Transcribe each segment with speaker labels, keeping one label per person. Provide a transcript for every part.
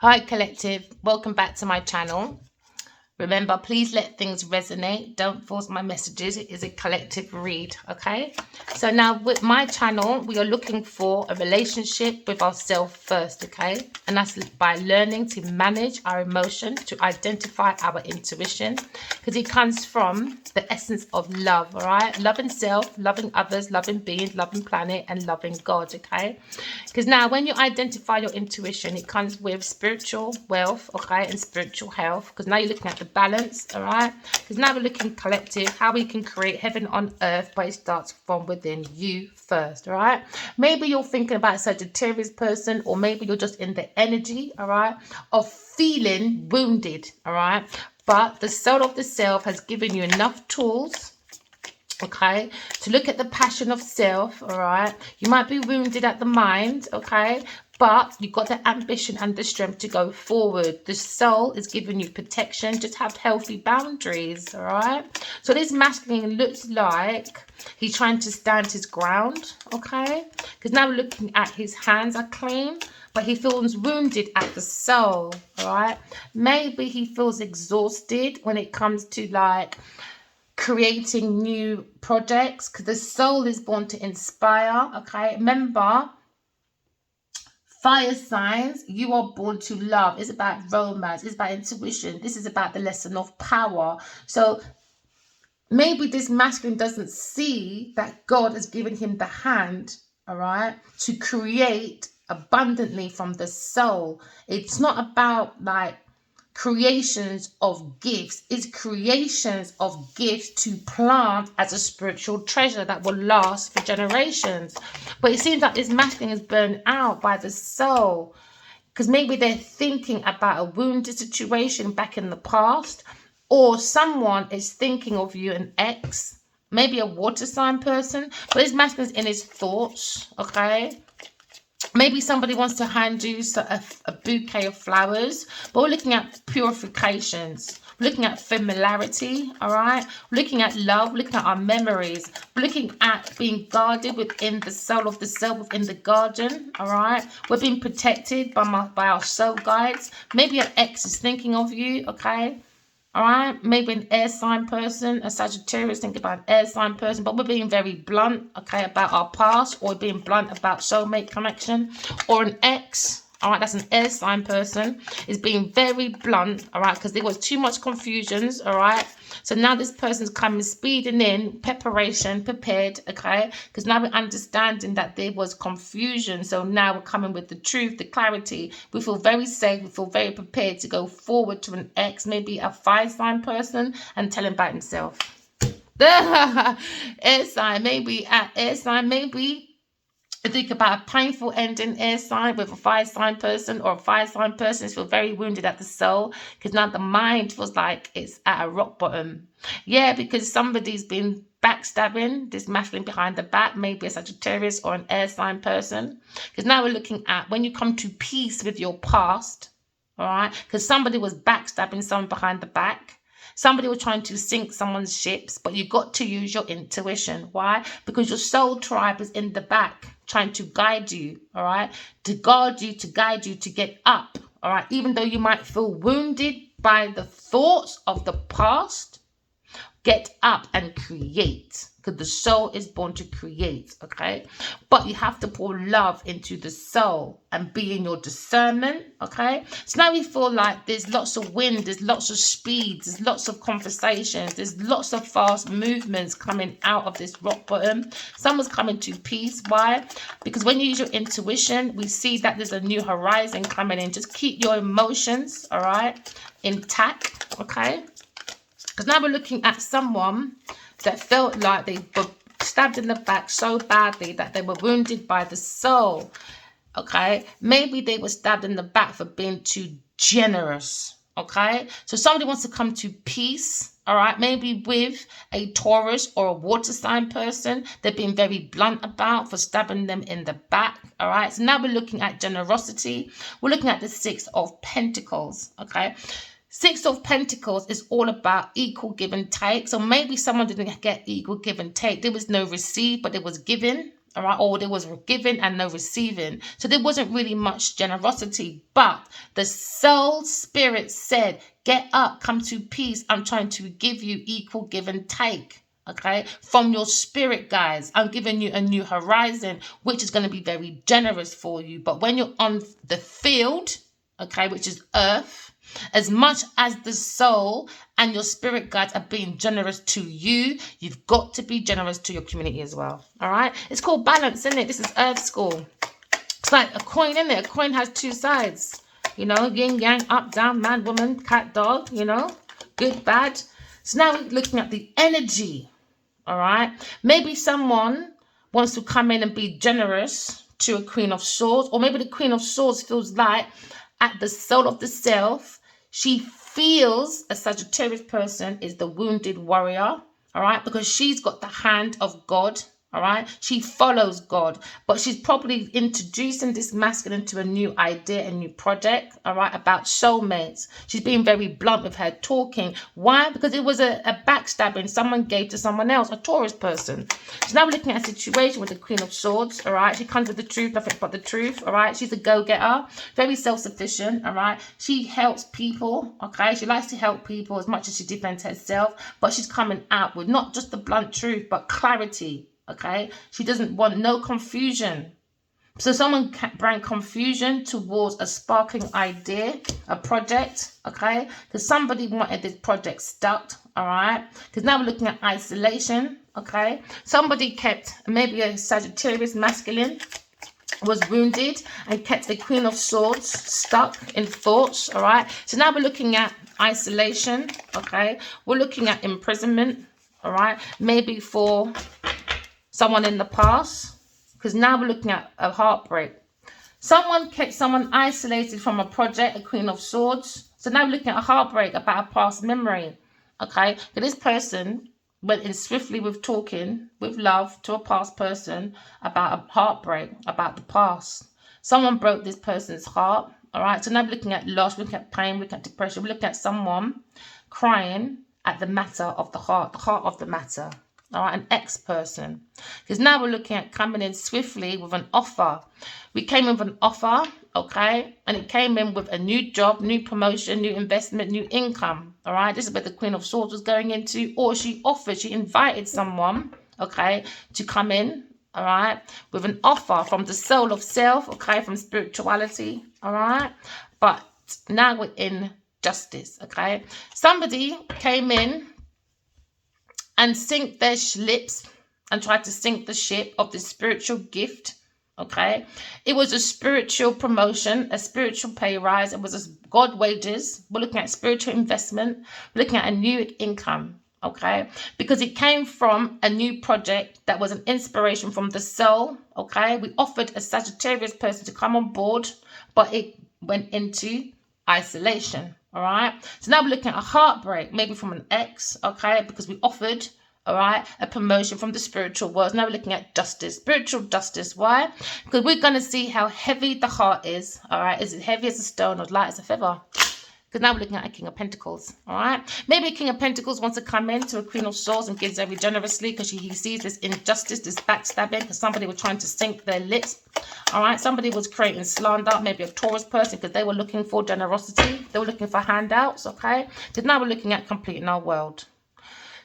Speaker 1: Hi collective, welcome back to my channel. Remember, please let things resonate. Don't force my messages. It is a collective read, okay? So now with my channel, we are looking for a relationship with ourselves first, okay? And that's by learning to manage our emotions, to identify our intuition, because it comes from the essence of love, all right? Loving self, loving others, loving beings, loving planet, and loving God, okay? Because now when you identify your intuition, it comes with spiritual wealth, okay, and spiritual health, because now you're looking at the balance, all right? Because now we're looking collective, how we can create heaven on earth, but it starts from within you first, all right? Maybe you're thinking about a Sagittarius person, or maybe you're just in the energy, all right, of feeling wounded, all right? But the soul of the self has given you enough tools, okay, to look at the passion of self, all right? You might be wounded at the mind, okay, but you've got the ambition and the strength to go forward. The soul is giving you protection. Just have healthy boundaries, all right? So this masculine looks like he's trying to stand his ground, okay? Because now we're looking at his hands are clean, but he feels wounded at the soul, all right? Maybe he feels exhausted when it comes to like creating new projects, because the soul is born to inspire, okay? Remember, fire signs, you are born to love. It's about romance, it's about intuition. This is about the lesson of power. So maybe this masculine doesn't see that God has given him the hand, all right, to create abundantly from the soul. It's not about like creations of gifts. It's creations of gifts to plant as a spiritual treasure that will last for generations. But it seems like this masculine is burned out by the soul, because maybe they're thinking about a wounded situation back in the past, or someone is thinking of you, an ex, maybe a water sign person, but this masculine is in his thoughts, okay? Maybe somebody wants to hand you a bouquet of flowers, but we're looking at purifications. We're looking at familiarity, all right? We're looking at love, looking at our memories. We're looking at being guarded within the soul of the self, within the garden, all right? We're being protected by our soul guides. Maybe an ex is thinking of you, okay? All right, maybe an air sign person, a Sagittarius, think about an air sign person, but we're being very blunt, okay, about our past, or being blunt about soulmate connection, or an ex, all right, that's an air sign person, is being very blunt, all right, because there was too much confusions, all right. So now this person's coming speeding in, prepared, okay, because now we're understanding that there was confusion. So now we're coming with the truth, the clarity. We feel very safe, we feel very prepared to go forward to an ex, maybe a fire sign person, and tell him about himself. Air sign, maybe think about a painful ending, air sign, with a fire sign person, or a fire sign person feels very wounded at the soul, because now the mind feels like it's at a rock bottom. Yeah, because somebody's been backstabbing this masculine behind the back, maybe a Sagittarius or an air sign person. Because now we're looking at when you come to peace with your past, all right, because somebody was backstabbing someone behind the back. Somebody was trying to sink someone's ships, but you got to use your intuition. Why? Because your soul tribe is in the back trying to guide you, all right? To guard you, to guide you, to get up, all right? Even though you might feel wounded by the thoughts of the past, get up and create, because the soul is born to create, okay? But you have to pour love into the soul and be in your discernment, okay? So now we feel like there's lots of wind, there's lots of speed, there's lots of conversations, there's lots of fast movements coming out of this rock bottom. Someone's coming to peace. Why? Because when you use your intuition, we see that there's a new horizon coming in. Just keep your emotions, all right, intact, okay? Because now we're looking at someone that felt like they were stabbed in the back so badly that they were wounded by the soul, okay? Maybe they were stabbed in the back for being too generous, okay? So somebody wants to come to peace, all right? Maybe with a Taurus or a water sign person they've been very blunt about for stabbing them in the back, all right? So now we're looking at generosity. We're looking at the Six of Pentacles, okay? Six of Pentacles is all about equal give and take. So maybe someone didn't get equal give and take. There was no receive, but it was given. all right, or there was giving and no receiving. So there wasn't really much generosity, but the soul spirit said, get up, come to peace. I'm trying to give you equal give and take. Okay, from your spirit, guys, I'm giving you a new horizon, which is going to be very generous for you. But when you're on the field, okay, which is earth, as much as the soul and your spirit guides are being generous to you, you've got to be generous to your community as well. All right, it's called balance, isn't it? This is earth school. It's like a coin, isn't it? A coin has two sides, you know, yin yang, up down, man, woman, cat, dog, you know, good, bad. So now we're looking at the energy. All right, maybe someone wants to come in and be generous to a Queen of Swords, or maybe the Queen of Swords feels like at the soul of the self, she feels a Sagittarius person is the wounded warrior, all right, because she's got the hand of God. All right, she follows God, but she's probably introducing this masculine to a new idea, a new project, all right, about soulmates. She's being very blunt with her talking. Why? Because it was a backstabbing someone gave to someone else, a Taurus person. So now we're looking at a situation with the Queen of Swords, all right. She comes with the truth, nothing but the truth, all right. She's a go-getter, very self-sufficient, all right. She helps people, okay. She likes to help people as much as she defends herself, but she's coming out with not just the blunt truth, but clarity. Okay, she doesn't want no confusion. So someone can bring confusion towards a sparkling idea, a project, okay? Because somebody wanted this project stuck, all right? Because now we're looking at isolation, okay? Somebody kept, maybe a Sagittarius masculine, was wounded and kept the Queen of Swords stuck in thoughts, all right? So now we're looking at isolation, okay? We're looking at imprisonment, all right? Maybe for someone in the past, because now we're looking at a heartbreak. Someone kept someone isolated from a project, a Queen of Swords. So now we're looking at a heartbreak about a past memory. Okay, but this person went in swiftly with talking with love to a past person about a heartbreak, about the past. Someone broke this person's heart. All right, so now we're looking at loss, we're looking at pain, we're looking at depression, we're looking at someone crying at the matter of the heart of the matter. All right, an ex-person. Because now we're looking at coming in swiftly with an offer. We came in with an offer, okay? And it came in with a new job, new promotion, new investment, new income. All right, this is where the Queen of Swords was going into. Or she offered, she invited someone, okay, to come in, all right, with an offer from the soul of self, okay, from spirituality, all right? But now we're in justice, okay? Somebody came in and sink their lips and try to sink the ship of the spiritual gift, okay? It was a spiritual promotion, a spiritual pay rise. It was a God wages. We're looking at spiritual investment. We're looking at a new income, okay? Because it came from a new project that was an inspiration from the soul, okay? We offered a Sagittarius person to come on board, but it went into isolation. All right, so now we're looking at a heartbreak, maybe from an ex, okay, because we offered, all right, a promotion from the spiritual world. Now we're looking at justice, spiritual justice. Why? Because we're going to see how heavy the heart is, all right. Is it heavy as a stone or light as a feather? Because now we're looking at a King of Pentacles, all right. Maybe a King of Pentacles wants to come into a Queen of Swords and gives very generously because he sees this injustice, this backstabbing, because somebody was trying to sink their lips. All right, somebody was creating slander, maybe a Taurus person, because they were looking for generosity. They were looking for handouts, okay? Because now we're looking at completing our world.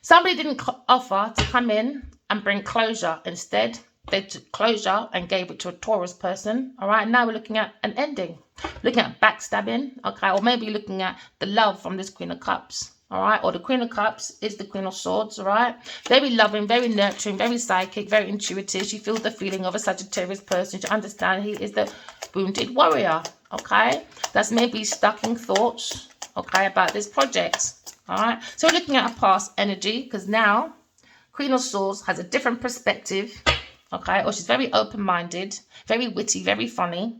Speaker 1: Somebody didn't offer to come in and bring closure. Instead, they took closure and gave it to a Taurus person, all right? Now we're looking at an ending. Looking at backstabbing, okay? Or maybe looking at the love from this Queen of Cups, all right? Or the Queen of Cups is the Queen of Swords, all right? Very loving, very nurturing, very psychic, very intuitive. She feels the feeling of a Sagittarius person. She understands he is the wounded warrior, okay? That's maybe stuck in thoughts, okay, about this project, all right? So we're looking at a past energy because now Queen of Swords has a different perspective, okay? Or she's very open-minded, very witty, very funny.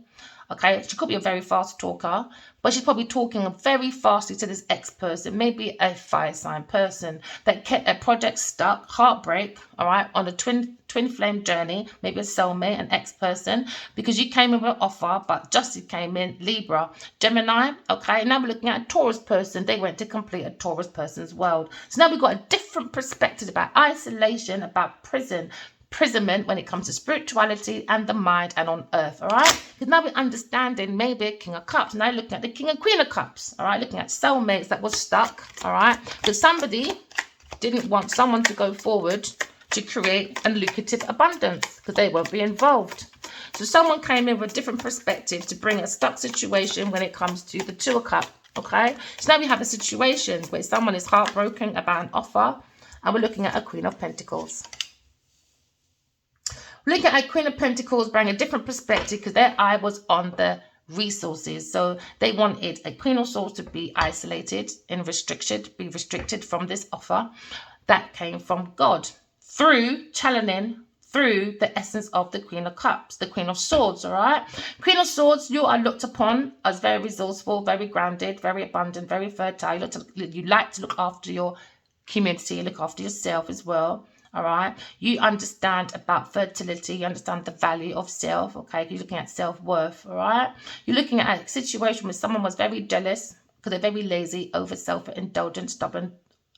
Speaker 1: Okay, she could be a very fast talker, but she's probably talking very fastly to this ex-person, maybe a fire sign person that kept a project stuck, heartbreak, all right, on a twin flame journey, maybe a soulmate, an ex-person, because you came in with an offer, but justice came in, Libra, Gemini, okay, now we're looking at a Taurus person. They went to complete a Taurus person's world. So now we've got a different perspective about isolation, about prison, imprisonment when it comes to spirituality and the mind and on earth, all right? Because now we're understanding maybe King of Cups. Now looking at the King and Queen of Cups, all right? Looking at soulmates that was stuck, all right? Because somebody didn't want someone to go forward to create a lucrative abundance because they won't be involved. So someone came in with a different perspective to bring a stuck situation when it comes to the Two of Cups, okay? So now we have a situation where someone is heartbroken about an offer, and we're looking at a Queen of Pentacles. Looking at a Queen of Pentacles, bring a different perspective because their eye was on the resources. So they wanted a Queen of Swords to be isolated and be restricted from this offer that came from God through channeling through the essence of the Queen of Cups, the Queen of Swords, all right? Queen of Swords, you are looked upon as very resourceful, very grounded, very abundant, very fertile. You like to look after your community, look after yourself as well, all right? You understand about fertility, you understand the value of self, okay? You're looking at self-worth, all right? You're looking at a situation where someone was very jealous because they're very lazy, over self-indulgent, stubborn,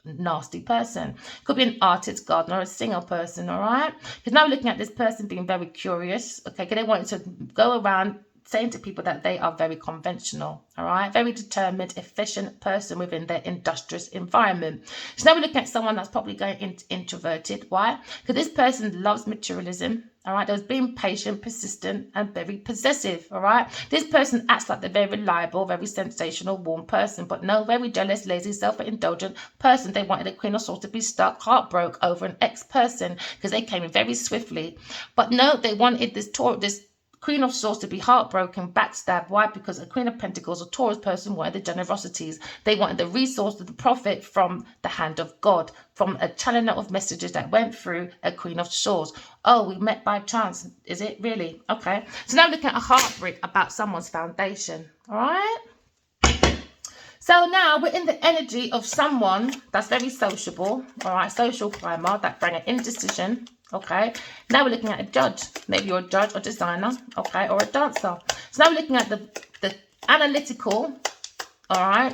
Speaker 1: nasty person. Could be an artist, gardener, or a singer person, all right? Because now we're looking at this person being very curious, okay? Because they want to go around saying to people that they are very conventional, all right? Very determined, efficient person within their industrious environment. So now we're looking at someone that's probably going introverted. Why? Because this person loves materialism, all right? They was being patient, persistent, and very possessive, all right? This person acts like they're very reliable, very sensational, warm person, but no, very jealous, lazy, self-indulgent person. They wanted a Queen of Swords to be stuck, heartbroken over an ex-person because they came in very swiftly. But no, they wanted this Queen of Swords to be heartbroken, backstabbed. Why? Because a Queen of Pentacles, a Taurus person, wanted the generosities. They wanted the resource of the profit from the hand of God, from a channel of messages that went through a Queen of Swords. Oh, we met by chance. Is it really? Okay. So now looking at a heartbreak about someone's foundation. All right. So now we're in the energy of someone that's very sociable. All right. Social climber that bring an indecision. Okay, now we're looking at a judge. Maybe you're a judge or designer, okay, or a dancer. So now we're looking at the analytical, all right,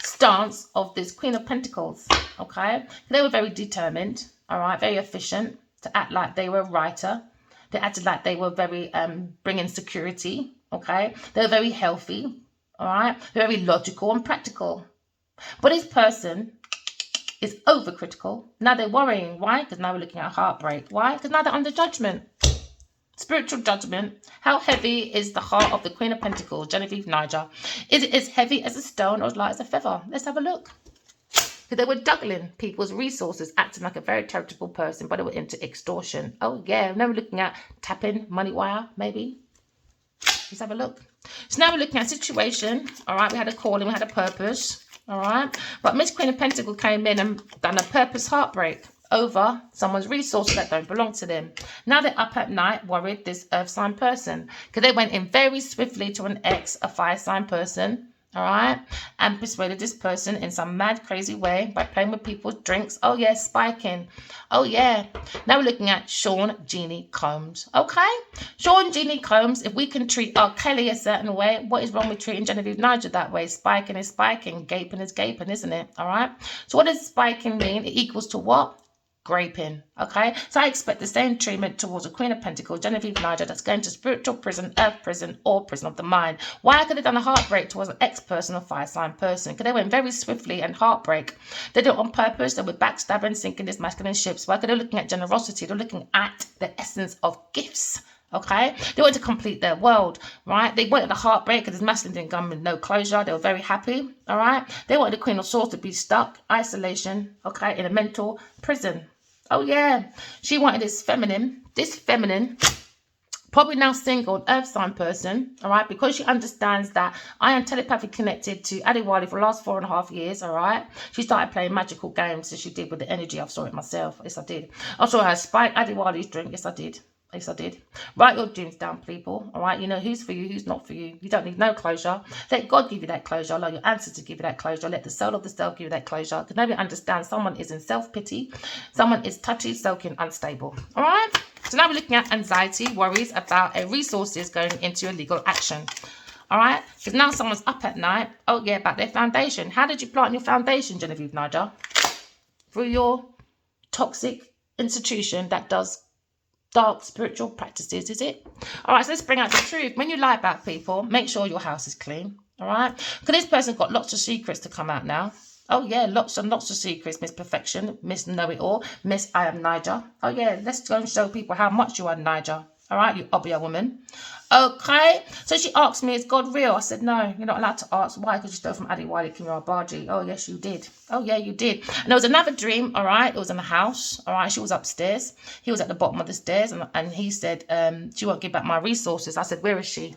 Speaker 1: stance of this Queen of Pentacles, okay. They were very determined, all right, very efficient, to act like they were a writer. They acted like they were very bringing security, okay. They were very healthy, all right, very logical and practical. But this person is overcritical. Now they're worrying. Why? Because now we're looking at heartbreak. Why? Because now they're under judgment. Spiritual judgment. How heavy is the heart of the Queen of Pentacles, Genevieve Niger? Is it as heavy as a stone or as light as a feather? Let's have a look. Because they were juggling people's resources, acting like a very charitable person, but they were into extortion. Oh, yeah. Now we're looking at tapping, money wire, maybe. Let's have a look. So now we're looking at a situation. All right, we had a calling, we had a purpose. All right, but Miss Queen of Pentacles came in and done a purpose heartbreak over someone's resources that don't belong to them. Now they're up at night worried, this earth sign person, because they went in very swiftly to an ex, a fire sign person, all right, and persuaded this person in some mad, crazy way by playing with people's drinks. Oh, yeah, spiking. Oh, yeah. Now we're looking at Sean Jeannie Combs, okay? Sean Jeannie Combs, if we can treat R. Kelly a certain way, what is wrong with treating Genevieve Niger that way? Spiking is spiking, gaping is gaping, isn't it? All right? So what does spiking mean? It equals to what? Graping, okay? So I expect the same treatment towards a Queen of Pentacles, Genevieve Niger, that's going to spiritual prison, earth prison, or prison of the mind. Why could have done a heartbreak towards an ex-person or fire sign person? Because they went very swiftly and heartbreak. They did it on purpose. They were backstabbing, sinking these masculine ships. Why? Because they're looking at generosity. They're looking at the essence of gifts. Okay, they wanted to complete their world, right? They wanted a heartbreak because this masculine didn't come with no closure. They were very happy, all right? They wanted the Queen of Swords to be stuck, isolation, okay, in a mental prison. Oh, yeah. She wanted this feminine, probably now single, earth sign person, all right, because she understands that I am telepathically connected to Adiwali for the last 4.5 years, all right. She started playing magical games as she did with the energy. I saw it myself. Yes, I did. I saw her spike Adiwali's drink. Yes, I did. Yes, I did. Write your dreams down, people. All right. You know who's for you, who's not for you. You don't need no closure. Let God give you that closure. Allow your ancestors to give you that closure. Let the soul of the self give you that closure. Because now you understand someone is in self-pity. Someone is touchy, soaking, unstable. All right. So now we're looking at anxiety, worries about resources going into illegal action. All right. Because now someone's up at night. Oh, yeah, about their foundation. How did you plant your foundation, Genevieve Niger? Through your toxic institution that does dark spiritual practices, is it? All right, so let's bring out the truth. When you lie about people, make sure your house is clean. All right, because this person's got lots of secrets to come out now. Oh yeah, lots and lots of secrets, Miss Perfection, Miss Know-It-All, Miss I Am Niger. Oh yeah, let's go and show people how much you are Niger. All right, you obvious woman. Okay, so she asked me, is God real? I said, no, you're not allowed to ask. Why? Because you stole from Adiwali Kimura Baji. Oh, yes, you did. Oh, yeah, you did. And there was another dream, all right? It was in the house, all right? She was upstairs. He was at the bottom of the stairs, and he said, she won't give back my resources. I said, where is she?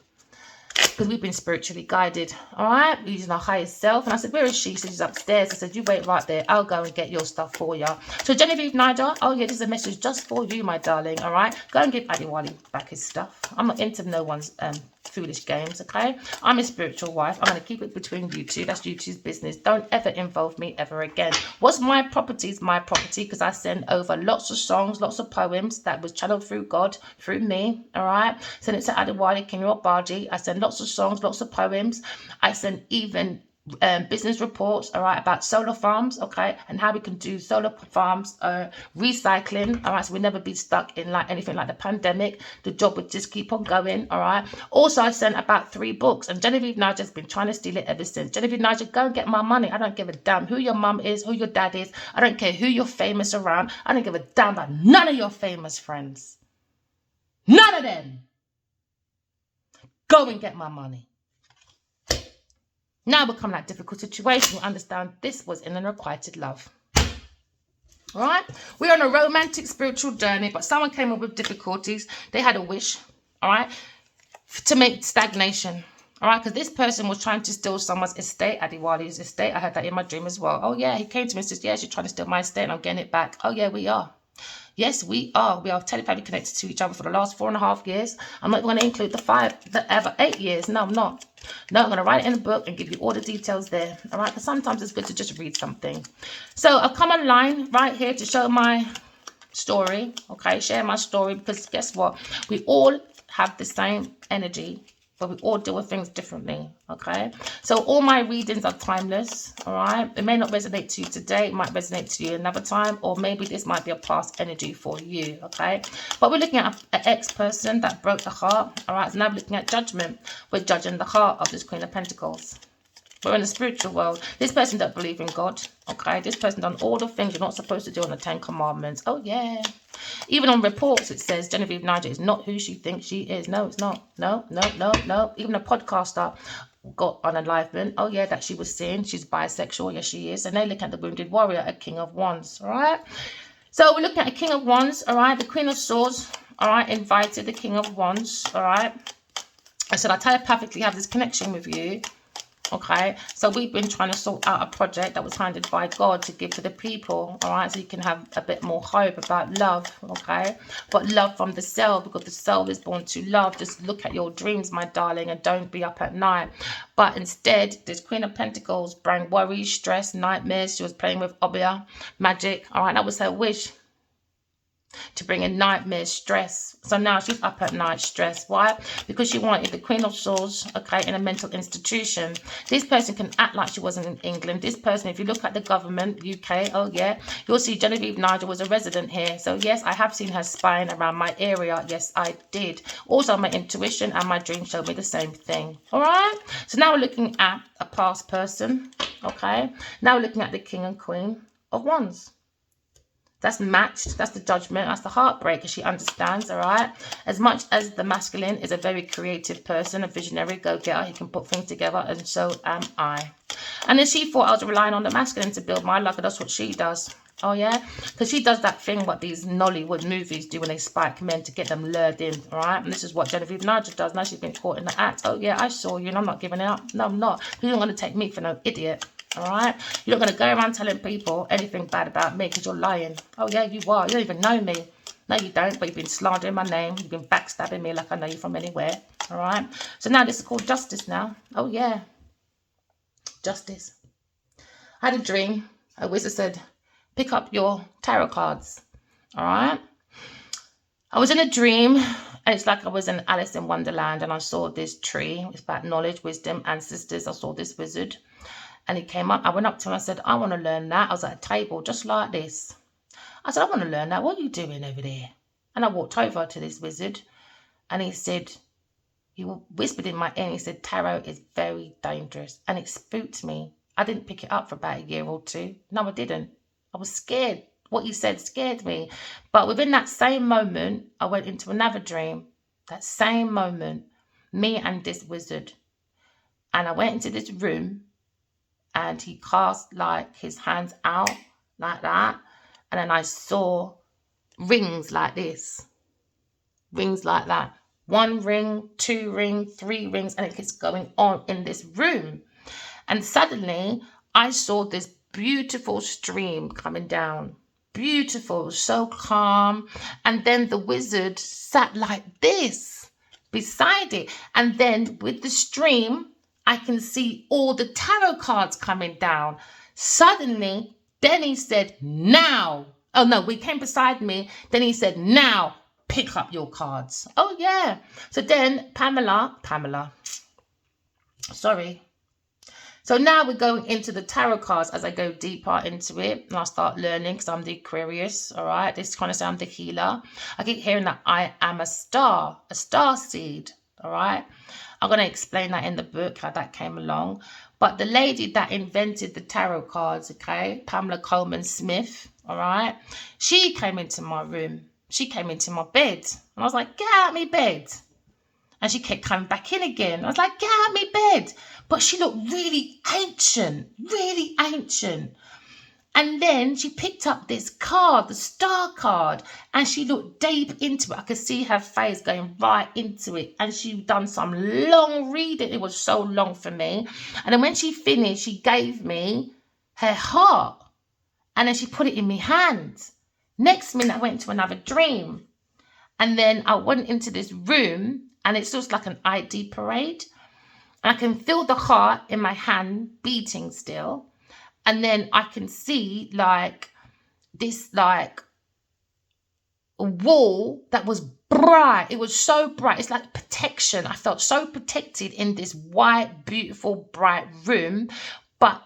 Speaker 1: Because we've been spiritually guided, all right? We're using our highest self. And I said, where is she? She said, she's upstairs. I said, you wait right there. I'll go and get your stuff for you. So Genevieve Niger, oh yeah, this is a message just for you, my darling, all right? Go and give Adiwali back his stuff. I'm not into no one's foolish games, okay? I'm a spiritual wife. I'm going to keep it between you two. That's you two's business. Don't ever involve me ever again. What's my property is my property, because I send over lots of songs, lots of poems that was channeled through God, through me, all right? Send it to Adiwali Kimura Baji. I send lots of songs, lots of poems. I send even business reports, all right, about solar farms, okay, and how we can do solar farms recycling, all right, so we'll never be stuck in like anything like the pandemic. The job would just keep on going, all right. Also, I sent about 3 books, and Genevieve Niger's been trying to steal it ever since. Genevieve Niger, go and get my money. I don't give a damn who your mum is, who your dad is. I don't care who you're famous around. I don't give a damn about none of your famous friends. None of them. Go and get my money. Now we're coming at a difficult situation. You understand this was in an unrequited love. All right? We're on a romantic spiritual journey, but someone came up with difficulties. They had a wish, all right, to make stagnation. All right, because this person was trying to steal someone's estate, Adiwali's estate. I heard that in my dream as well. Oh, yeah, he came to me and says, yeah, she's trying to steal my estate and I'm getting it back. Oh, yeah, we are. Yes, we are. We are telepathically connected to each other for the last 4.5 years. I'm not going to include the 8 years. No, I'm not. No, I'm going to write it in a book and give you all the details there. All right, because sometimes it's good to just read something. So I've come online right here to show my story. Okay, share my story, because guess what? We all have the same energy, but we all deal with things differently, okay? So all my readings are timeless, all right? It may not resonate to you today. It might resonate to you another time, or maybe this might be a past energy for you, okay? But we're looking at an ex-person that broke the heart, all right? So now we're looking at judgment. We're judging the heart of this Queen of Pentacles. We're in the spiritual world. This person don't believe in God, okay? This person done all the things you're not supposed to do on the 10 Commandments. Oh, yeah. Even on reports, it says Genevieve Niger is not who she thinks she is. No, it's not. No, no, no, no. Even a podcaster got on enlightenment. Oh, yeah, that she was seeing. She's bisexual. Yes, she is. And they look at the Wounded Warrior, a King of Wands, all right? So we're looking at a King of Wands, all right? The Queen of Swords, all right, invited the King of Wands, all right? I said, I telepathically have this connection with you. Okay, so we've been trying to sort out a project that was handed by God to give to the people, all right, so you can have a bit more hope about love, okay, but love from the soul, because the soul is born to love. Just look at your dreams, my darling, and don't be up at night. But instead, this Queen of Pentacles brought worry, stress, nightmares. She was playing with Obia, magic, all right, that was her wish, to bring in nightmares, stress. So now she's up at night, stressed. Why? Because she wanted the Queen of Swords, okay, in a mental institution. This person can act like she wasn't in England. This person, if you look at the government, UK, oh yeah, you'll see Genevieve Niger was a resident here. So yes, I have seen her spying around my area. Yes, I did. Also, my intuition and my dream showed me the same thing. All right. So now we're looking at a past person, okay. Now we're looking at the King and Queen of Wands. That's matched. That's the judgment. That's the heartbreak, because she understands, all right? As much as the masculine is a very creative person, a visionary go-getter, he can put things together, and so am I. And then she thought I was relying on the masculine to build my life, and that's what she does. Oh, yeah? Because she does that thing what these Nollywood movies do when they spike men to get them lured in, all right? And this is what Genevieve Niger does. Now she's been caught in the act. Oh, yeah, I saw you, and I'm not giving it up. No, I'm not. You're not going to take me for no idiot. All right, you're not going to go around telling people anything bad about me, because you're lying. Oh yeah, you are. You don't even know me. No, you don't. But you've been slandering my name. You've been backstabbing me like I know you from anywhere. All right. So now this is called justice. Now, oh yeah, justice. I had a dream. A wizard said, "Pick up your tarot cards." All right. I was in a dream, and it's like I was in Alice in Wonderland, and I saw this tree. It's about knowledge, wisdom, ancestors. I saw this wizard. And he came up. I went up to him. I said, I want to learn that. I was at a table just like this. I said, I want to learn that. What are you doing over there? And I walked over to this wizard and he said, he whispered in my ear and he said, tarot is very dangerous. And it spooked me. I didn't pick it up for about a year or two. No, I didn't. I was scared. What he said scared me. But within that same moment, I went into another dream. That same moment, me and this wizard. And I went into this room and he cast like his hands out like that. And then I saw rings like this. Rings like that. 1 ring, 2 rings, 3 rings, and it keeps going on in this room. And suddenly I saw this beautiful stream coming down. Beautiful, so calm. And then the wizard sat like this beside it. And then with the stream, I can see all the tarot cards coming down. Suddenly, then he said, now. Oh no, we came beside me. Then he said, now. Pick up your cards. Oh, yeah. So then Pamela. Sorry. So now we're going into the tarot cards as I go deeper into it. And I start learning because I'm the Aquarius. All right. This kind of sound the healer. I keep hearing that I am a star seed. All right. I'm going to explain that in the book, how that came along. But the lady that invented the tarot cards, okay, Pamela Coleman Smith, all right, she came into my room. She came into my bed and I was like, get out of my bed. And she kept coming back in again. I was like, get out of my bed. But she looked really ancient. And then she picked up this card, the star card, and she looked deep into it. I could see her face going right into it. And she done some long reading. It was so long for me. And then when she finished, she gave me her heart. And then she put it in my hands. Next minute, I went into another dream. And then I went into this room and it's just like an ID parade. And I can feel the heart in my hand beating still. And then I can see like this like a wall that was bright. It was so bright. It's like protection. I felt so protected in this white, beautiful, bright room. But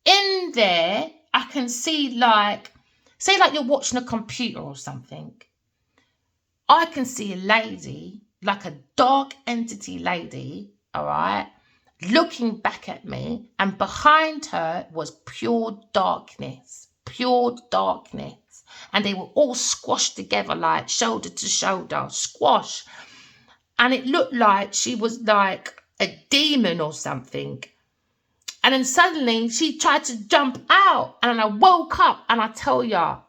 Speaker 1: in there, I can see like, say like you're watching a computer or something. I can see a lady, like a dark entity lady, all right, looking back at me. And behind her was pure darkness. And they were all squashed together like shoulder to shoulder, squash. And it looked like she was like a demon or something. And then suddenly she tried to jump out and I woke up and I tell ya,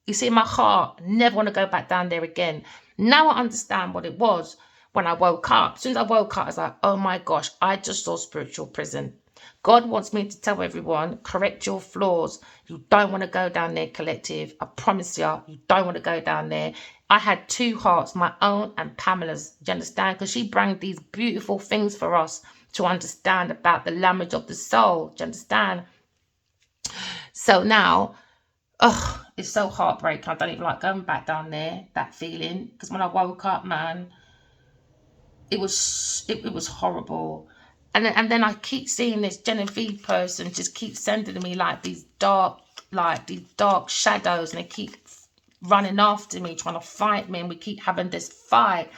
Speaker 1: you see, my heart, never want to go back down there again. Now I understand what it was when I woke up. As soon as I woke up, I was like, oh my gosh, I just saw spiritual prison. God wants me to tell everyone, correct your flaws. You don't want to go down there, collective. I promise you, you don't want to go down there. I had 2 hearts, my own and Pamela's. Do you understand? Because she brought these beautiful things for us to understand about the language of the soul. Do you understand? So now, it's so heartbreaking. I don't even like going back down there, that feeling. Because when I woke up, man, it was horrible. And then I keep seeing this Genevieve person just keep sending me like these dark shadows, and they keep running after me, trying to fight me, and we keep having this fight.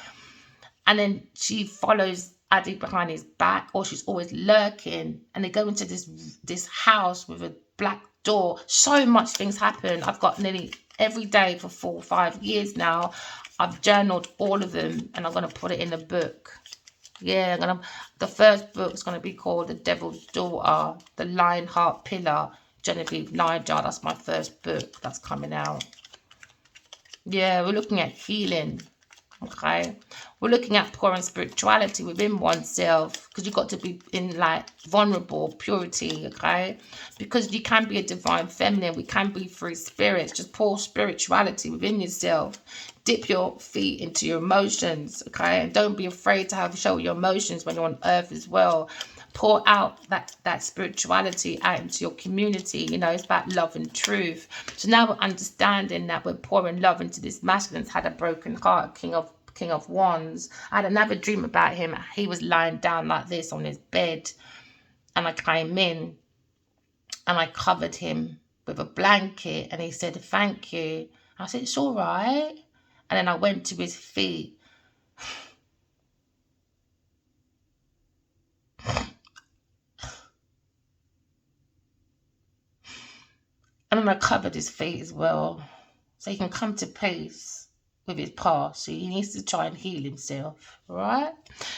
Speaker 1: And then she follows Addy behind his back, or she's always lurking, and they go into this house with a black door. So much things happen. I've got nearly every day for 4 or 5 years now. I've journaled all of them, and I'm going to put it in a book. Yeah, the first book is going to be called The Devil's Daughter, The Lionheart Pillar, Genevieve Niger. That's my first book that's coming out. Yeah, we're looking at healing. Okay, we're looking at pouring spirituality within oneself, because you've got to be in like vulnerable purity. Okay, because you can be a divine feminine, we can be free spirits. Just pour spirituality within yourself. Dip your feet into your emotions. Okay, and don't be afraid to show your emotions when you're on earth as well. Pour out that spirituality out into your community. You know, it's about love and truth. So now we're understanding that we're pouring love into this masculine. Had a broken heart, King of Wands. I had another dream about him. He was lying down like this on his bed, and I came in and I covered him with a blanket, and he said, thank you. I said, it's all right. And then I went to his feet. And then I covered his feet as well. So he can come to peace with his past. So he needs to try and heal himself. Right?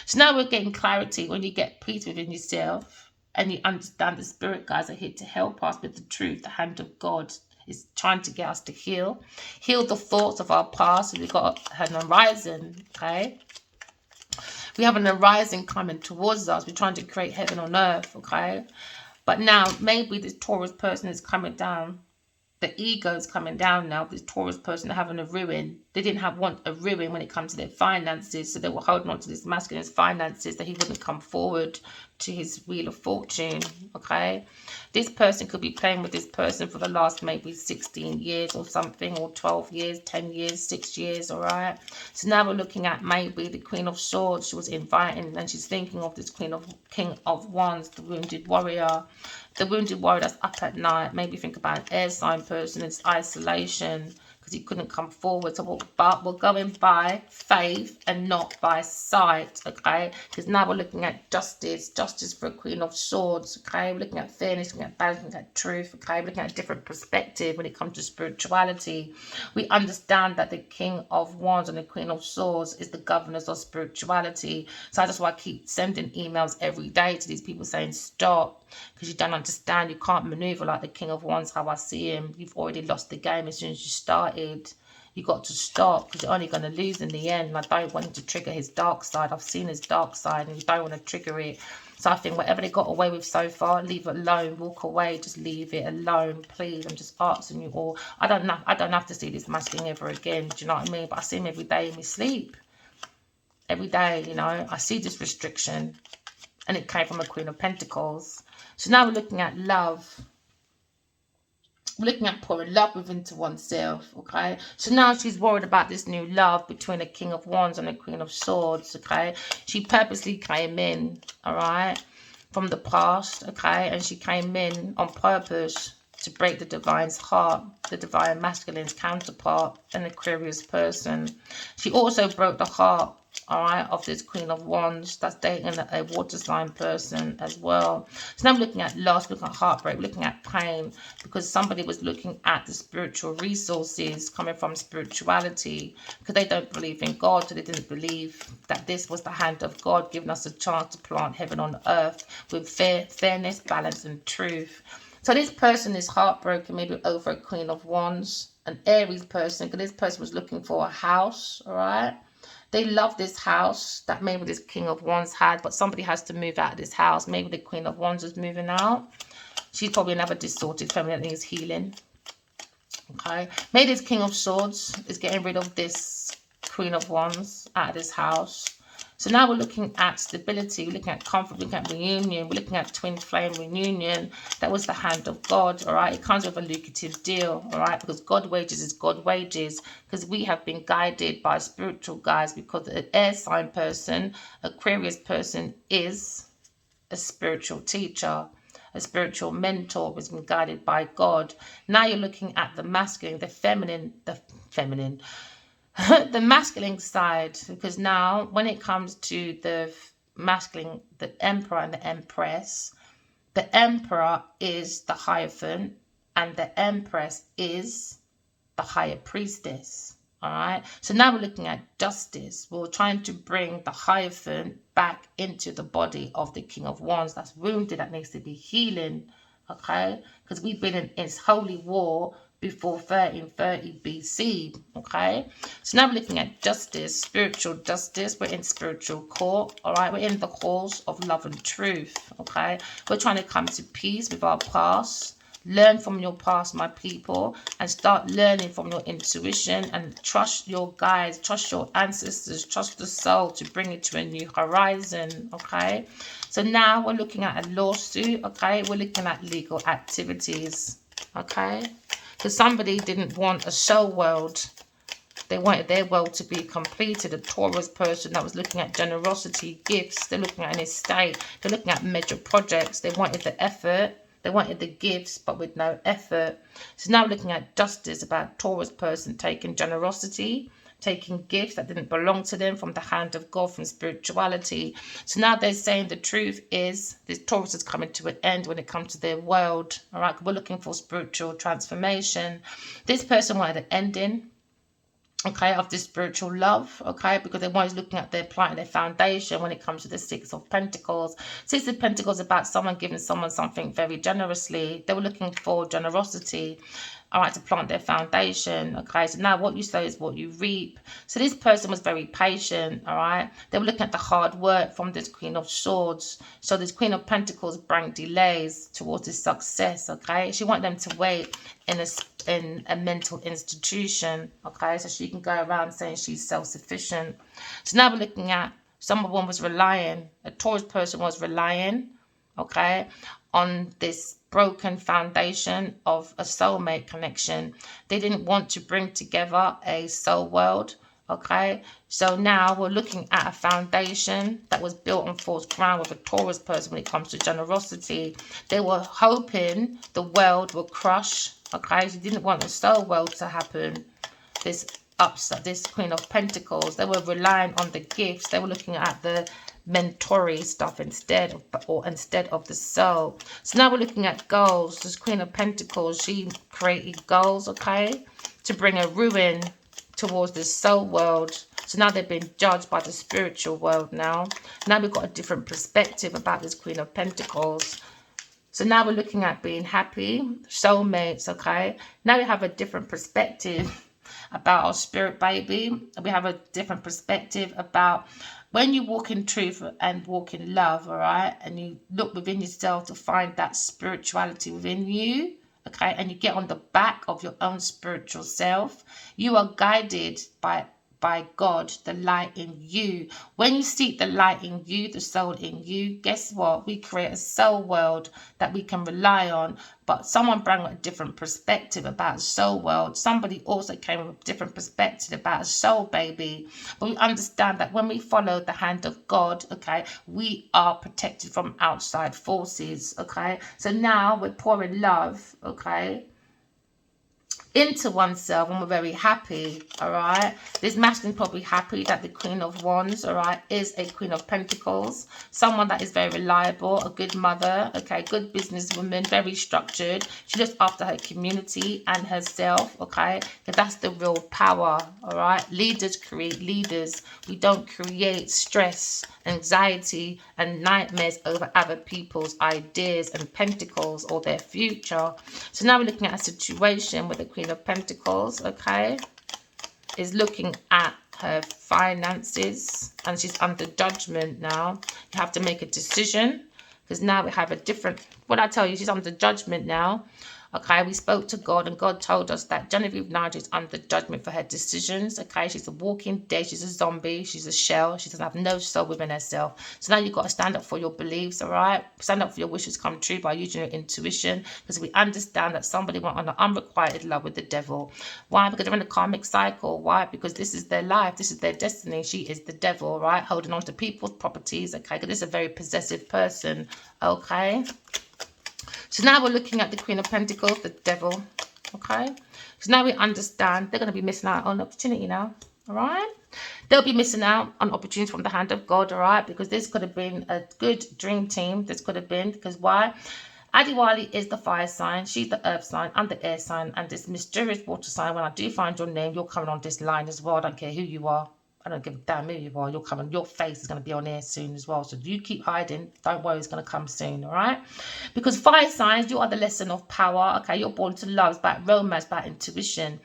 Speaker 1: So now we're getting clarity. When you get peace within yourself and you understand the spirit guides are here to help us with the truth, the hand of God is trying to get us to heal. Heal the thoughts of our past. We've got an horizon, okay? We have an horizon coming towards us. We're trying to create heaven on earth, okay? But now maybe this Taurus person is coming down. The ego is coming down now. This Taurus person are having a ruin. They didn't want a ruin when it comes to their finances, so they were holding on to this masculine's finances that he wouldn't come forward to his wheel of fortune, okay? This person could be playing with this person for the last maybe 16 years or something, or 12 years, 10 years, 6 years, all right? So now we're looking at maybe the Queen of Swords. She was inviting, and she's thinking of this King of Wands, the wounded warrior. The wounded warrior that's up at night. Maybe think about an air sign person. It's isolation because he couldn't come forward. So we're going by faith and not by sight, okay? Because now we're looking at justice. Justice for a Queen of Swords, okay? We're looking at fairness, looking at balance, looking at truth, okay? We're looking at a different perspective when it comes to spirituality. We understand that the King of Wands and the Queen of Swords is the governors of spirituality. So that's why I keep sending emails every day to these people saying, stop, because you don't understand. You can't maneuver like the King of Wands, how I see him. You've already lost the game as soon as you started. You got to stop, because you're only going to lose in the end. And I don't want him to trigger his dark side. I've seen his dark side, and you don't want to trigger it. So I think whatever they got away with so far, leave it alone. Walk away. Just leave it alone, please. I'm just asking you all. I don't have to see this masculine ever again. Do you know what I mean? But I see him every day in my sleep. Every day, you know. I see this restriction, and it came from a Queen of Pentacles. So now we're looking at love. We're looking at pouring love within to oneself, okay? So now she's worried about this new love between a King of Wands and a Queen of Swords, okay? She purposely came in, all right, from the past, okay? And she came in on purpose to break the divine's heart, the divine masculine's counterpart, an Aquarius person. She also broke the heart, all right, of this Queen of Wands that's dating a water sign person as well. So now I'm looking at loss, looking at heartbreak, looking at pain, because somebody was looking at the spiritual resources coming from spirituality, because they don't believe in God, so they didn't believe that this was the hand of God giving us a chance to plant heaven on earth with fairness, balance, and truth. So this person is heartbroken, maybe over a Queen of Wands, an Aries person, because this person was looking for a house, all right? They love this house that maybe this King of Wands had, but somebody has to move out of this house. Maybe the Queen of Wands is moving out. She's probably another distorted feminine that needs healing. Okay. Maybe this King of Swords is getting rid of this Queen of Wands out of this house. So now we're looking at stability, we're looking at comfort, we're looking at reunion, we're looking at twin flame reunion. That was the hand of God, all right? It comes with a lucrative deal, all right? Because God wages is God wages, because we have been guided by spiritual guides, because an air sign person, Aquarius person, is a spiritual teacher, a spiritual mentor, has been guided by God. Now you're looking at the masculine, the feminine, the masculine side, because now when it comes to the masculine, the Emperor and the Empress, the Emperor is the Hierophant and the Empress is the Higher Priestess, all right? So now we're looking at justice. We're trying to bring the Hierophant back into the body of the King of Wands that's wounded, that needs to be healing, okay? Because we've been in this holy war before 1330 BC, okay? So now we're looking at justice, spiritual justice. We're in spiritual court, all right? We're in the halls of love and truth, okay? We're trying to come to peace with our past. Learn from your past, my people, and start learning from your intuition, and trust your guides, trust your ancestors, trust the soul to bring it to a new horizon, okay? So now we're looking at a lawsuit, okay? We're looking at legal activities, okay? Because somebody didn't want a soul world. They wanted their world to be completed. A Taurus person that was looking at generosity, gifts. They're looking at an estate. They're looking at major projects. They wanted the effort. They wanted the gifts, but with no effort. So now we're looking at justice, about Taurus person taking generosity, taking gifts that didn't belong to them from the hand of God, from spirituality. So now they're saying the truth is this Taurus is coming to an end when it comes to their world. All right, we're looking for spiritual transformation. This person wanted an ending, okay, of this spiritual love, okay, because they're always looking at their plight and their foundation when it comes to the Six of Pentacles. Six of Pentacles is about someone giving someone something very generously. They were looking for generosity, all right, to plant their foundation, okay. So now what you sow is what you reap. So this person was very patient, all right. They were looking at the hard work from this Queen of Swords. So this Queen of Pentacles bring delays towards this success, okay. She wanted them to wait in a mental institution, okay, so she can go around saying she's self-sufficient. So now we're looking at someone was relying, a Taurus person was relying, okay, on this broken foundation of a soulmate connection. They didn't want to bring together a soul world, okay. So now we're looking at a foundation that was built on false ground with a Taurus person when it comes to generosity. They were hoping the world will crush, okay. They didn't want the soul world to happen. This upset, this Queen of Pentacles, they were relying on the gifts. They were looking at the mentory stuff instead of the soul. So now we're looking at goals. This Queen of Pentacles, she created goals, okay, to bring a ruin towards the soul world. So now they've been judged by the spiritual world. Now we've got a different perspective about this Queen of Pentacles. So now we're looking at being happy, soulmates, okay. Now we have a different perspective about our spirit baby. We have a different perspective about when you walk in truth and walk in love, all right, and you look within yourself to find that spirituality within you, okay, and you get on the back of your own spiritual self, you are guided by God, the light in you. When you seek the light in you, the soul in you, guess what? We create a soul world that we can rely on. But someone brought a different perspective about the soul world. Somebody also came with a different perspective about a soul baby. But we understand that when we follow the hand of God, okay, we are protected from outside forces, okay. So now we're pouring love, okay, into oneself, and we're very happy, all right. This masculine probably happy that the Queen of Wands, all right, is a Queen of Pentacles, someone that is very reliable, a good mother, okay, good businesswoman, very structured. She looks after her community and herself, okay, because that's the real power, all right. Leaders create leaders. We don't create stress, anxiety and nightmares over other people's ideas and pentacles or their future. So now we're looking at a situation where the Queen of Pentacles, okay, is looking at her finances and she's under judgment now. You have to make a decision because now we have a different, what I tell you, she's under judgment now. Okay, we spoke to God and God told us that Genevieve Nigel is under judgment for her decisions. Okay, she's a walking dead, she's a zombie, she's a shell, she doesn't have no soul within herself. So now you've got to stand up for your beliefs, all right? Stand up for your wishes come true by using your intuition, because we understand that somebody went on an unrequited love with the devil. Why? Because they're in a karmic cycle. Why? Because this is their life, this is their destiny. She is the devil, right? Holding on to people's properties, okay? Because this is a very possessive person, okay? So now we're looking at the Queen of Pentacles, the devil, okay? So now we understand they're going to be missing out on opportunity now, all right? They'll be missing out on opportunities from the hand of God, all right? Because this could have been a good dream team. This could have been, because why? Adiwali is the fire sign. She's the earth sign. I'm the air sign. And this mysterious water sign, when I do find your name, you're coming on this line as well. I don't care who you are. I don't give a damn who you are. You're coming. Your face is going to be on air soon as well. So you keep hiding. Don't worry, it's going to come soon, all right? Because fire signs, you are the lesson of power, okay? You're born to love. It's about romance, about intuition.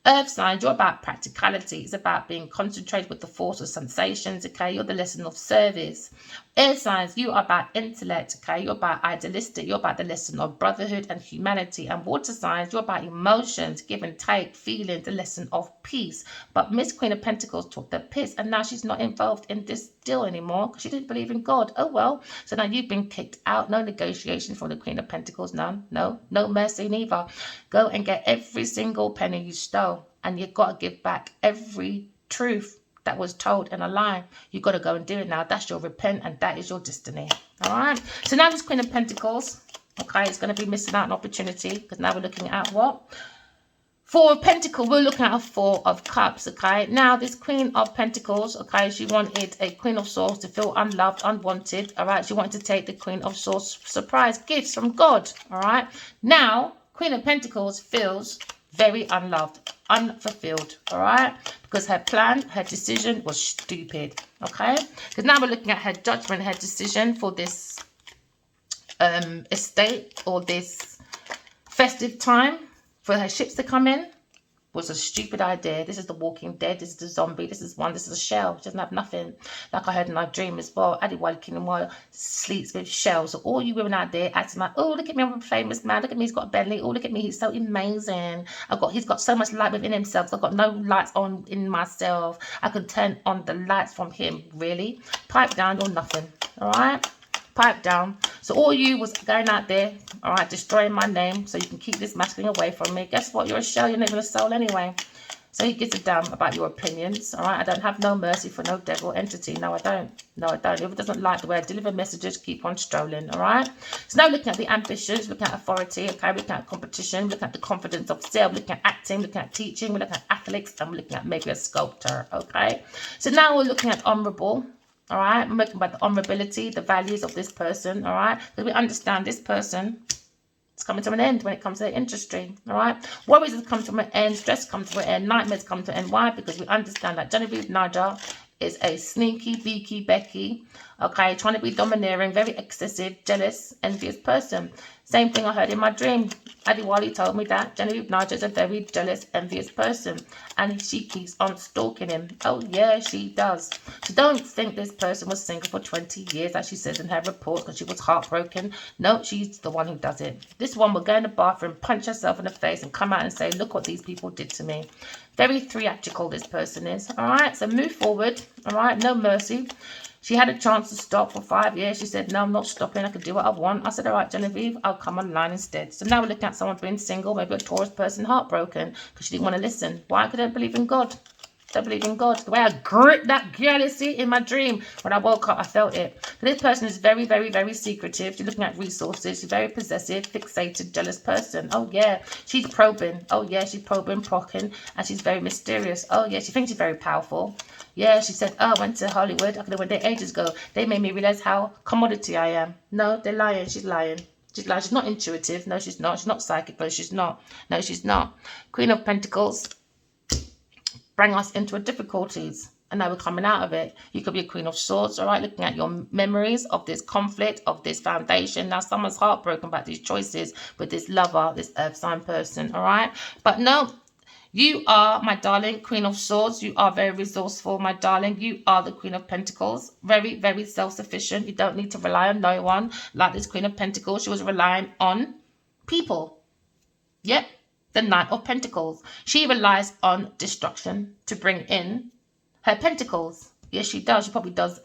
Speaker 1: Earth signs, you're about practicality. It's about being concentrated with the force of sensations, okay? You're the lesson of service. Air signs, you are about intellect, okay? You're about idealistic. You're about the lesson of brotherhood and humanity. And water signs, you're about emotions, give and take, feeling, the lesson of peace. But Miss Queen of Pentacles took the piss, and now she's not involved in this deal anymore because she didn't believe in God. Oh, well. So now you've been kicked out. No negotiation from the Queen of Pentacles. No mercy neither. Go and get every single penny you stole, and you've got to give back every truth that was told in a lie. You got to go and do it now. That's your repent, and that is your destiny. All right. So now this Queen of Pentacles, Okay, it's going to be missing out an opportunity because now we're looking at what? Four of Pentacles, we're looking at a Four of Cups, okay? Now, this Queen of Pentacles, okay, she wanted a Queen of Swords to feel unloved, unwanted, all right? She wanted to take the Queen of Swords surprise gifts from God, all right? Now, Queen of Pentacles feels very unloved, unfulfilled, all right? Because her plan, her decision was stupid, okay? Because now we're looking at her judgment, her decision for this estate or this festive time for her ships to come in was a stupid idea. This is the Walking Dead. This is the zombie. This is a shell. She doesn't have nothing. Like I heard in my dream as well. Adiwali Kinamwa sleeps with shells. So all you women out there acting like, oh, look at me, I'm a famous man. Look at me, he's got a Bentley. Oh, look at me, he's so amazing. He's got so much light within himself. I've got no lights on in myself. I can turn on the lights from him. Really? Pipe down or nothing. All right? Pipe down. So all you was going out there, all right, destroying my name so you can keep this masculine away from me. Guess what? You're a shell. You're not even a soul anyway. So he gives a damn about your opinions, all right? I don't have no mercy for no devil entity. No, I don't. No, I don't. If it doesn't like the way I deliver messages, keep on strolling, all right? So now looking at the ambitions, looking at authority, okay? Looking at competition, looking at the confidence of self, looking at acting, looking at teaching, we're looking at athletes, and we're looking at maybe a sculptor, okay? So now we're looking at honorable. All right, I'm looking about the honorability, the values of this person. All right, because we understand this person is coming to an end when it comes to the industry. All right, worries have come to an end, stress comes to an end, nightmares come to an end. Why? Because we understand that Genevieve Naja is a sneaky, beaky, Becky. Okay, trying to be domineering, very excessive, jealous, envious person. Same thing I heard in my dream. Adiwali told me that Genevieve Naja is a very jealous, envious person. And she keeps on stalking him. Oh, yeah, she does. So don't think this person was single for 20 years, as she says in her report, because she was heartbroken. No, she's the one who does it. This one will go in the bathroom, punch herself in the face, and come out and say, look what these people did to me. Very theatrical, this person is. All right, so move forward. All right, no mercy. She had a chance to stop for 5 years. She said, no, I'm not stopping. I can do what I want. I said, all right, Genevieve, I'll come online instead. So now we're looking at someone being single, maybe a Taurus person, heartbroken, because she didn't want to listen. Why? Because I don't believe in God. Don't believe in God. The way I gripped that girl, you see, in my dream, when I woke up, I felt it. But this person is very, very, very secretive. She's looking at resources. She's very possessive, fixated, jealous person. Oh, yeah. She's probing. Oh, yeah. She's probing, procking, and she's very mysterious. Oh, yeah. She thinks she's very powerful. Yeah, she said, oh, I went to Hollywood. I could have went there ages ago. They made me realize how commodity I am. No, they're lying. She's lying. She's lying. She's not intuitive. No, she's not. She's not psychic. No, she's not. No, she's not. Queen of Pentacles bring us into a difficulties. And now we're coming out of it. You could be a Queen of Swords, all right? Looking at your memories of this conflict, of this foundation. Now someone's heartbroken about these choices with this lover, this earth sign person, all right? But no, you are, my darling, Queen of Swords. You are very resourceful, my darling. You are the Queen of Pentacles. Very, very self-sufficient. You don't need to rely on no one. Like this Queen of Pentacles, she was relying on people. Yep. The Knight of Pentacles. She relies on destruction to bring in her pentacles. Yes, she does. She probably does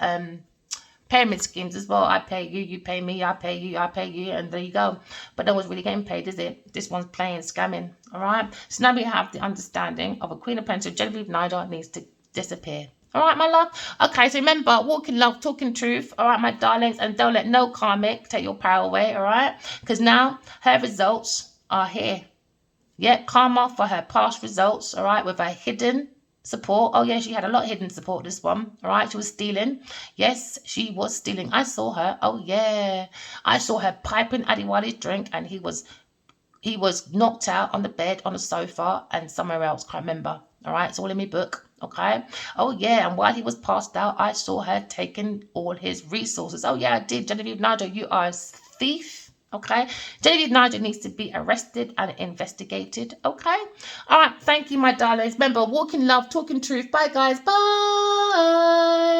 Speaker 1: pyramid schemes as well. I pay you, you pay me, I pay you, I pay you, and there you go. But no one's really getting paid, is it? This one's playing, scamming. All right. So now we have the understanding of a Queen of Pentacles. Genevieve Naja needs to disappear. All right, my love. Okay, so remember, walking love, talking truth. All right, my darlings, and don't let no karmic take your power away. All right, because now her results are here. Yeah, karma for her past results, all right, with her hidden support. Oh, yeah, she had a lot of hidden support, this one, all right? She was stealing. Yes, she was stealing. I saw her. Oh, yeah. I saw her piping Adiwali's drink, and he was knocked out on the bed, on the sofa, and somewhere else. Can't remember, all right? It's all in my book, okay? Oh, yeah, and while he was passed out, I saw her taking all his resources. Oh, yeah, I did. Genevieve Naja, you are a thief. Okay, Genevieve Naja needs to be arrested and investigated. Okay, all right. Thank you, my darlings. Remember, walking love, talking truth. Bye, guys. Bye.